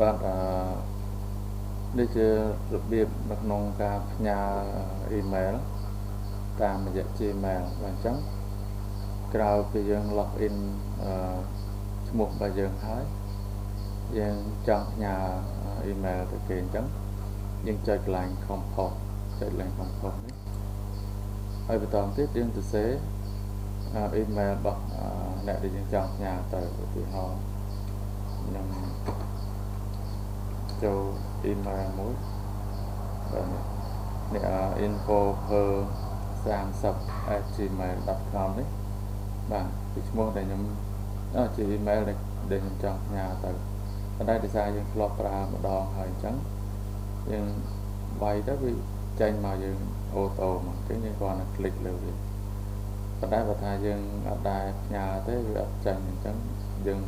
បាទនេះជារបៀបនៅក្នុងការផ្ញើអ៊ីមែលតាមរយៈ Gmail បាទអញ្ចឹងក្រោយពីយើង login ឈ្មោះរបស់យើងហើយយើងចង់ផ្ញើអ៊ីមែលទៅគេអញ្ចឹងយើងចុចកន្លែង compose ចុចកន្លែង compose នេះហើយបន្តទៀតយើងសរសេរអ៊ីមែលរបស់អ្នកដែលយើងចង់ផ្ញើទៅឧទាហរណ៍ខ្ញុំចូលអ៊ីមែលមួយបាទនេះ info.per30@gmail.com នេះបាទពីឈ្មោះដែលខ្ញុំជាអ៊ីមែលដែលខ្ញុំចង់ផ្ញើទៅប៉ុន្តែដោយសារយើងធ្លាប់ប្រើម្ដងហើយអញ្ចឹងយើងបាយទៅវាចេញមកយើងអូតូមកអញ្ចឹងយើងគ្រាន់តែคลิกលើវាប៉ុន្តែបើថាយើងអត់ដែរផ្ញើទេវាអត់ចេញអញ្ចឹងយើង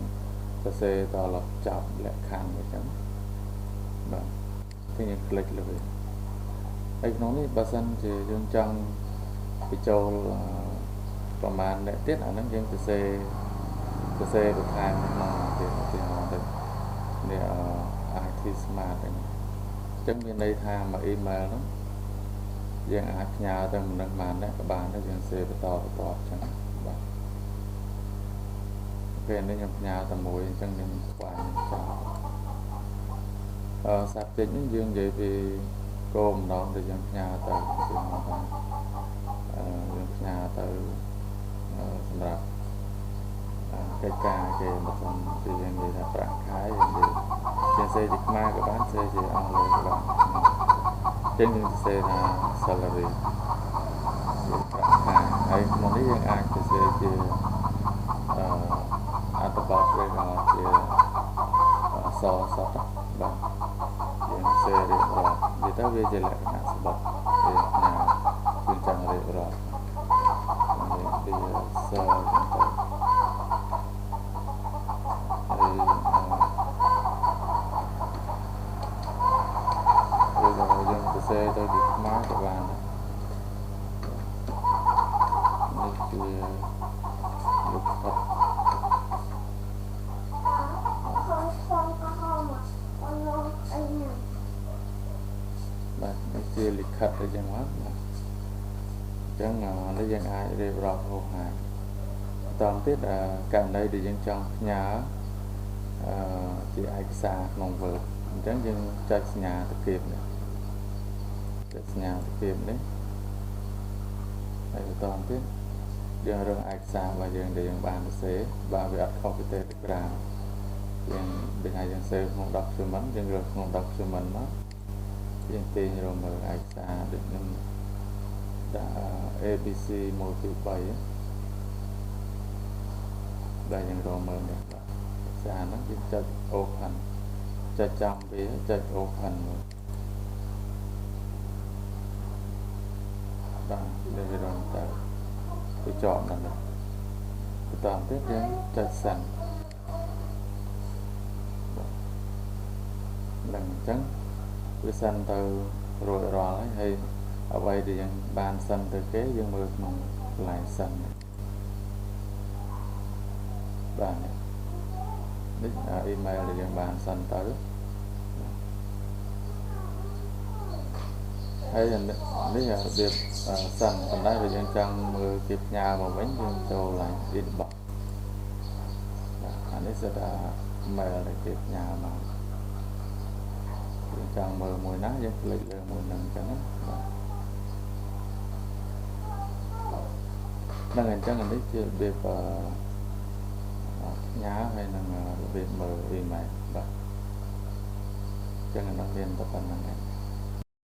សរសេរតឡប់ចប់លក្ខខណ្ឌអញ្ចឹងបាទគឺយើងคลิกលើវាហើយក្នុងនេះបើសិនជាយើងចង់បញ្ចូលប្រមាណអ្នកទៀតអាហ្នឹងយើងសរសេរបន្ថែមក្នុងទៀតឧទាហរណ៍ទៅនេះIT Smart ហ្នឹងអញ្ចឹងមានន័យថាមួយអ៊ីមែលហ្នឹងយើងអាចផ្ញើទៅមិនដឹងបានដែរក៏បានដែរយើងសេបន្តអញ្ចឹងបាទពេលនេះខ្ញុំផ្ញើតែមួយអញ្ចឹងខ្ញុំស្វែងចោលsubject នេះយើងនិយាយពីគោលម្ដងដែលយើងផ្ញើទៅគឺថាយើងផ្ញើទៅសម្រាប់កិច្ចការគេមិនសិនពីយើងនិយាយថាប្រាក់ខែយើងសេជាខ្មែរក៏បានសេជាអង់គ្លេសក៏បានចឹងយើងសរសេរថា salary ជាប្រាក់ខែហើយក្នុងនេះយើងអាចសរសេរជាអត្ថបទឬក៏ជាអក្សរសតបាទយើងសរសេររៀបរាប់និយាយទៅវាជាលក្ខណៈសម្បត្តិវាយើងចង់រៀបរាប់វាសរចឹងទៅយើងសរសេរទៅជាខ្មែរក៏បាននេះជាលិខិតបាទនេះជាលិខិតទៅចឹងមកអញ្ចឹងនេះយើងអាចរៀបរាប់ហោហាបន្តទៀតករណីដែលយើងចង់ផ្ញើជាឯកសារក្នុង Word អញ្ចឹងយើងចុចសញ្ញាតាគៀបនេះហើយបន្តទៀតយើងរើសឯកសាររបស់យើងដែលយើងបានសរសេរបើវាអត់ខុសពី Telegram យើងដូចថាយើង save ក្នុង document យើងរើសក្នុង document មកយើងទាញរកមើលឯកសារដូចខ្ញុំដាក់ ABC 1 2 3ដែលយើងរកមើលនេះបាទឯកសារហ្នឹងយើងចុច open ចុចចំវាចុច open មើលបាទដែលវារងទៅវាជាប់ដល់នេះបន្តទៀតយើងចុច send ឡើងអញ្ចឹងវា send ទៅរួចរាល់ហើយអ្វីដែលយើងបាន send ទៅគេយើងមើលក្នុងកន្លែង send បាទនេះអ៊ីមែលដែលយើងបាន send ទៅហើយនេះរបៀប send ប៉ុន្តែបើយើងចង់មើលគេផ្ញើមកវិញយើងចូលឡើង inbox បាទអានេះគឺថា mail ដែលគេផ្ញើមកយើងចង់មើលមួយណាយើងคลิกលើមួយហ្នឹងអញ្ចឹងណាបាទហ្នឹងអញ្ចឹងនេះជារបៀបផ្ញើហើយនឹងរបៀបមើល email បាទអញ្ចឹងnóមានតែប៉ុណ្្នឹងឯង